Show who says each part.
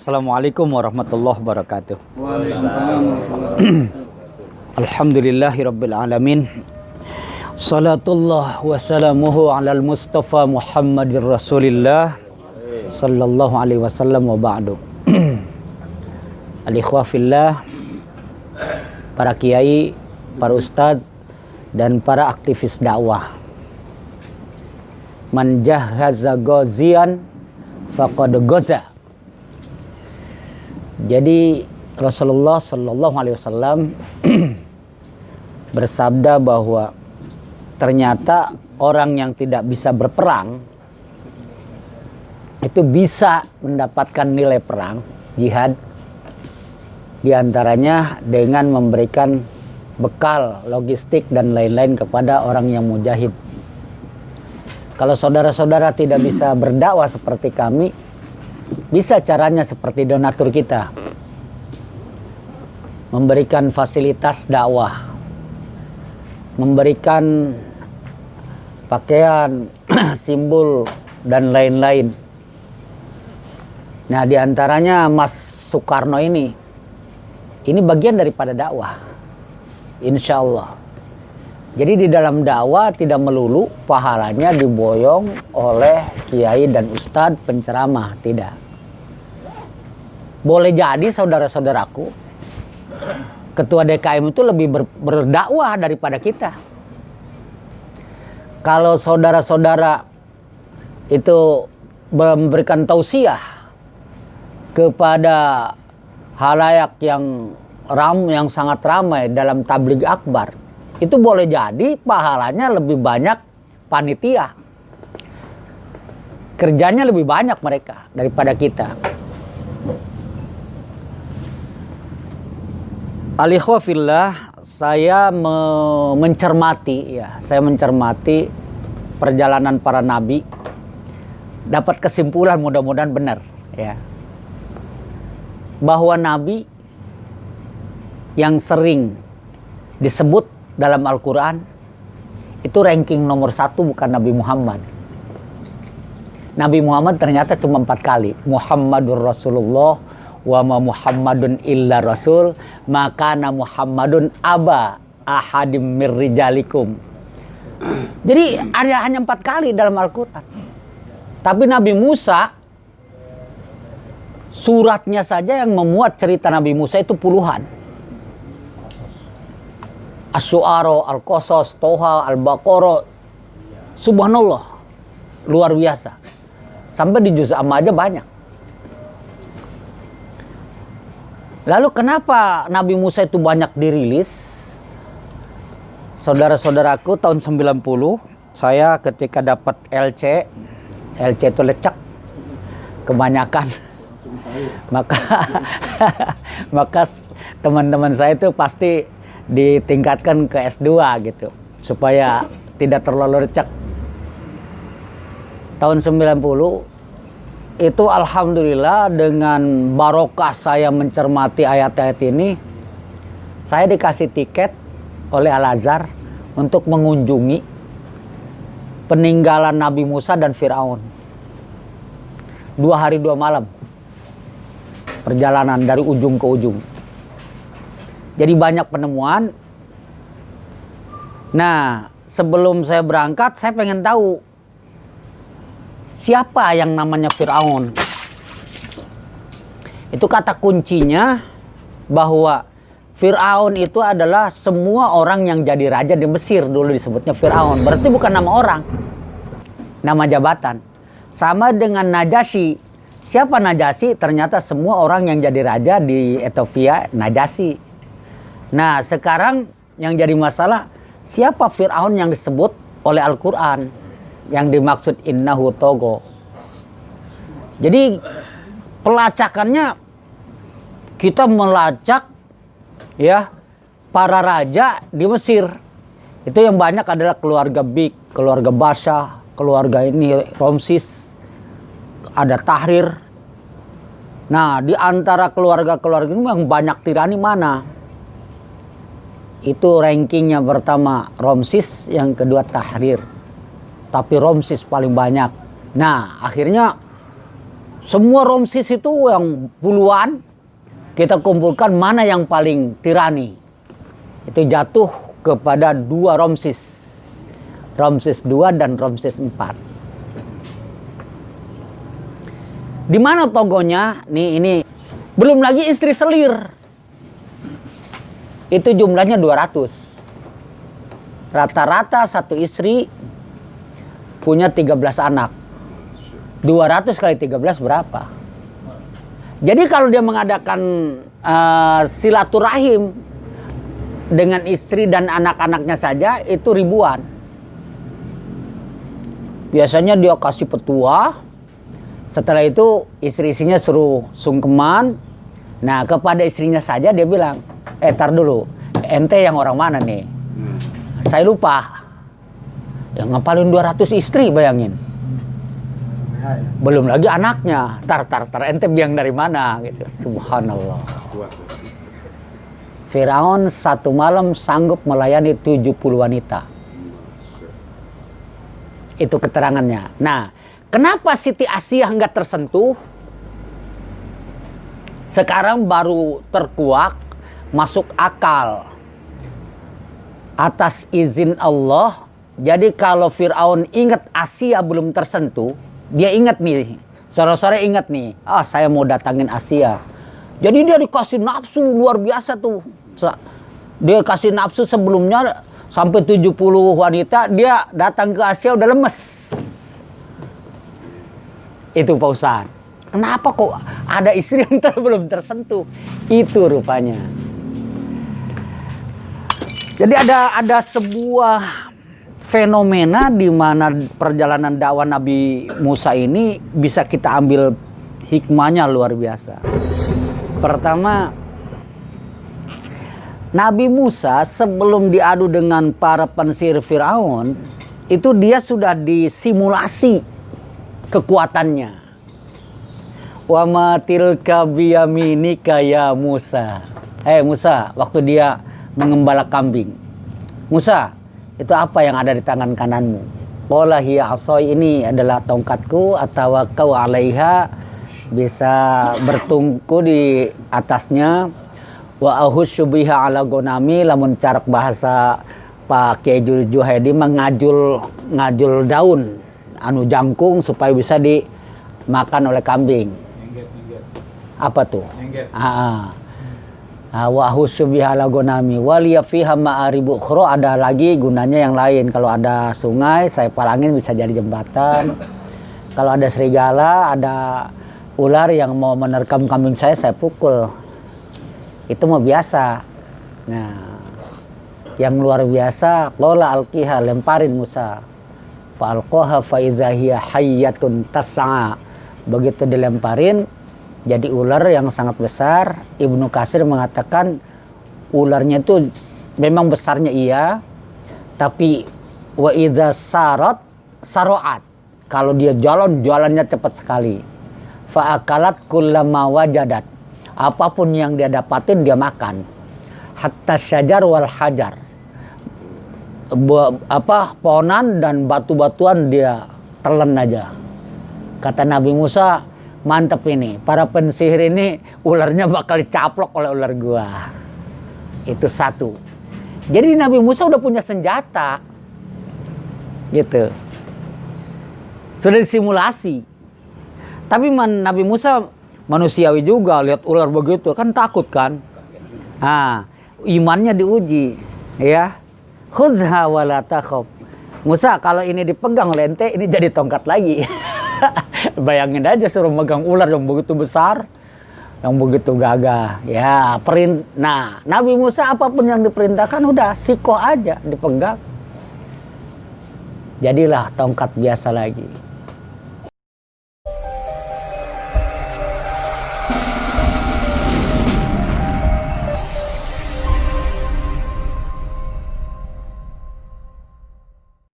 Speaker 1: Assalamualaikum warahmatullahi wabarakatuh.
Speaker 2: Waalaikumsalam.
Speaker 1: Alhamdulillahirabbil alamin. Salatullah wa salamuhu alal Mustafa Muhammadir Rasulillah sallallahu alaihi wasallam wa ba'du. Al-ikhwah fillah, para kiai, para ustadz dan para aktivis dakwah. Man jahaza ghazian faqad ghaza. Jadi Rasulullah sallallahu alaihi wasallam bersabda bahwa ternyata orang yang tidak bisa berperang itu bisa mendapatkan nilai perang, jihad, diantaranya dengan memberikan bekal, logistik dan lain-lain kepada orang yang mujahid. Kalau saudara-saudara tidak bisa berdakwah seperti kami, bisa caranya seperti donatur kita, memberikan fasilitas dakwah, memberikan pakaian, simbol dan lain-lain. Nah, diantaranya Mas Soekarno ini bagian daripada dakwah, insya Allah. Jadi di dalam dakwah tidak melulu pahalanya diboyong oleh kiai dan ustadz penceramah, tidak. Boleh jadi saudara-saudaraku, ketua DKM itu lebih berdakwah daripada kita. Kalau saudara-saudara itu memberikan tausiah kepada halayak yang sangat ramai dalam tabligh akbar, itu boleh jadi pahalanya lebih banyak panitia. Kerjanya lebih banyak mereka daripada kita. Al-ikhwah fillah, saya mencermati perjalanan para nabi, dapat kesimpulan mudah-mudahan benar ya, bahwa nabi yang sering disebut dalam Al-Quran itu ranking nomor 1 bukan Nabi Muhammad. Nabi Muhammad ternyata cuma 4 kali. Muhammadur Rasulullah wa ma Muhammadun illa Rasul maka na Muhammadun aba ahadim mirrijalikum. Jadi hanya 4 kali dalam Al-Quran. Tapi Nabi Musa, suratnya saja yang memuat cerita Nabi Musa itu puluhan. Asy-Syu'ara, Al-Qasas, Toha, Al-Baqarah. Subhanallah. Luar biasa. Sampai di juz amma aja banyak. Lalu kenapa Nabi Musa itu banyak dirilis? Saudara-saudaraku, tahun 90 saya ketika dapat LC itu lecak kebanyakan. Maka teman-teman saya itu pasti ditingkatkan ke S2 gitu supaya tidak terlalu recek. Tahun 90 itu alhamdulillah dengan barokah saya mencermati ayat-ayat ini, saya dikasih tiket oleh Al-Azhar untuk mengunjungi peninggalan Nabi Musa dan Fir'aun. 2 hari 2 malam perjalanan dari ujung ke ujung. Jadi banyak penemuan. Nah, sebelum saya berangkat, saya pengen tahu siapa yang namanya Fir'aun. Itu kata kuncinya bahwa Fir'aun itu adalah semua orang yang jadi raja di Mesir, dulu disebutnya Fir'aun. Berarti bukan nama orang, nama jabatan. Sama dengan Najasyi. Siapa Najasyi? Ternyata semua orang yang jadi raja di Ethiopia Najasyi. Nah, sekarang yang jadi masalah, siapa Fir'aun yang disebut oleh Al-Quran, yang dimaksud innahu togo. Jadi pelacakannya, kita melacak ya para raja di Mesir. Itu yang banyak adalah keluarga Bik, keluarga Basha, keluarga ini Ramses, ada Tahrir. Nah, di antara keluarga-keluarga ini yang banyak tirani mana? Itu rankingnya pertama Ramses, yang kedua Tahrir. Tapi Ramses paling banyak. Nah, akhirnya Semua Ramses itu yang puluhan, kita kumpulkan mana yang paling tirani. Itu jatuh kepada dua Ramses. Ramses II dan Ramses IV. Di mana togonya? Nih ini. Belum lagi istri selir. Itu jumlahnya 200. Rata-rata satu istri punya 13 anak. 200 kali 13 berapa? Jadi kalau dia mengadakan silaturahim dengan istri dan anak-anaknya saja itu ribuan. Biasanya dia kasih petua. Setelah itu istri-istrinya suruh sungkeman. Nah, kepada istrinya saja dia bilang, tar dulu, ente yang orang mana nih? Saya lupa. Yang ngapalin 200 istri, bayangin. Belum lagi anaknya. Tar, ente biang dari mana? Gitu. Subhanallah. Firaun satu malam sanggup melayani 70 wanita. Itu keterangannya. Nah, kenapa Siti Asiyah nggak tersentuh? Sekarang baru terkuak, masuk akal. Atas izin Allah. Jadi kalau Firaun ingat Asia belum tersentuh, dia ingat nih, sore-sore ingat nih, saya mau datangin Asia. Jadi dia dikasih nafsu luar biasa tuh. Dia kasih nafsu sebelumnya sampai 70 wanita, dia datang ke Asia udah lemes. Itu Pak Ustadz. Kenapa kok ada istri yang belum tersentuh? Itu rupanya. Jadi ada sebuah fenomena di mana perjalanan dakwah Nabi Musa ini bisa kita ambil hikmahnya luar biasa. Pertama, Nabi Musa sebelum diadu dengan para pensihir Firaun, itu dia sudah disimulasi kekuatannya. Wa ma tilka biyaminika ya Musa. Musa, waktu dia mengembala kambing. Musa, itu apa yang ada di tangan kananmu? Qala hiya asai, ini adalah tongkatku, atau kau alaiha, bisa bertungku di atasnya. Wa ahusyu biha ala gonami, lamun carak bahasa Pak Kiai Juhaidi ngajul daun anu jangkung supaya bisa dimakan oleh kambing. Apa tuh? Wa ahusyu biha ala gonami waliya fiha ma'aribu ukhra, ada lagi gunanya yang lain. Kalau ada sungai saya palangin bisa jadi jembatan. Kalau ada serigala, ada ular yang mau menerkam kambing saya pukul. Itu mah biasa. Nah, yang luar biasa, qala alqiha, lemparin Musa. Fa alqaha fa idza hiya hayyatun tas'a. Begitu dilemparin jadi ular yang sangat besar. Ibnu Katsir mengatakan ularnya itu memang besarnya iya, tapi wa idza sarat, kalau dia jalannya cepat sekali. Fa akalat kullama wajadat, apapun yang dia dapatin dia makan. Hatta syajar wal hajar, pohonan dan batu-batuan dia telan aja. Kata Nabi Musa, mantep ini, para pensihir ini ularnya bakal dicaplok oleh ular gua. Itu satu. Jadi Nabi Musa udah punya senjata. Gitu. Sudah disimulasi. Tapi Nabi Musa manusiawi juga, lihat ular begitu kan takut kan. Nah, imannya diuji, ya. Khudza wa la takhaf. Musa, kalau ini dipegang oleh ente, ini jadi tongkat lagi. Bayangin aja suruh megang ular yang begitu besar, yang begitu gagah. Ya, nah, Nabi Musa apapun yang diperintahkan udah sikoh aja dipegang. Jadilah tongkat biasa lagi.